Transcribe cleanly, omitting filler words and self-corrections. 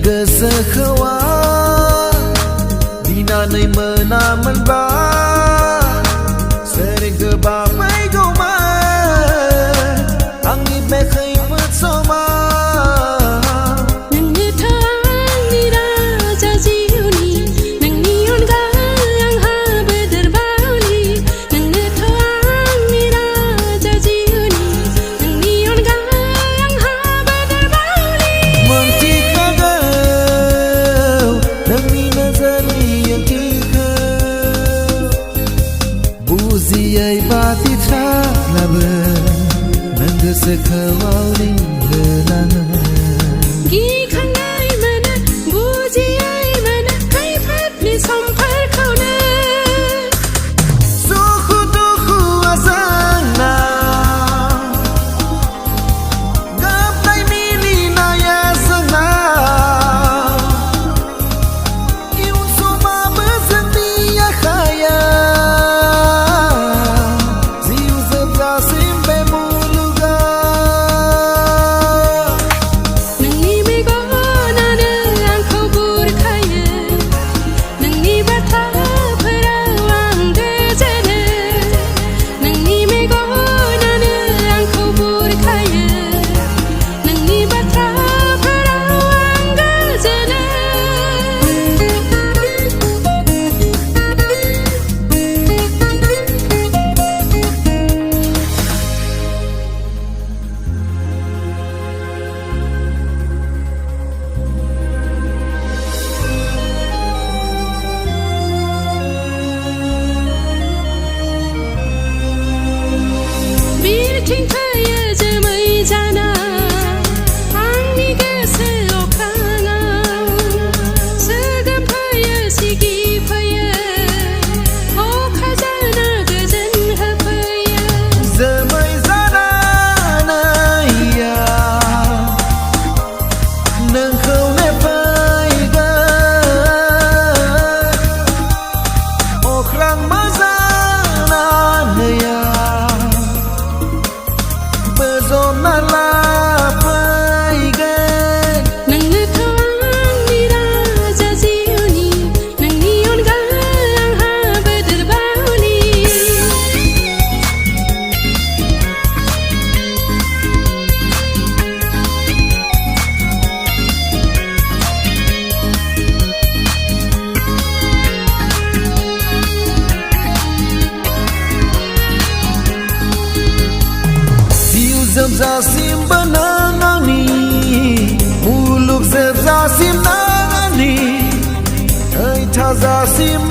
Gwswkwo dinanai menamen ba sering kebapai goma angin bekai bersama Nwngni thang ni raja jiuni Nwngni ongang ha bederbauli Nwngni thang ni raja jiuni Nwngni ongang ha bederbauli Menti kagau demi nazari yang kikau Buziai bati tralabe Gwswkwo ringgelan Gi khangai mana bujiai mana kaifat ni sampar kauna Suku duku asana Gapai mili naya sana Iun suma bersedia kaya Ziu zebra simpe muluga Nwngni megona ang khobor khaya Nwngni batha perawang gejana Nwngni megona ang khobor khaya Nwngni batha perawang gejana Birking kaya jamai jana Angni Gwswkwo Segam kaya sigi paya Oh khajana gajan hapaya Zemai zana naya Nengkau nepai ga Okrang mazana naya Bezona lapai ga Nwngni thang ni raja jiuni Nwngni ongang ha bederbauli Ziu zebra sim benangani Muluk zebra sim nangani Ei taza sim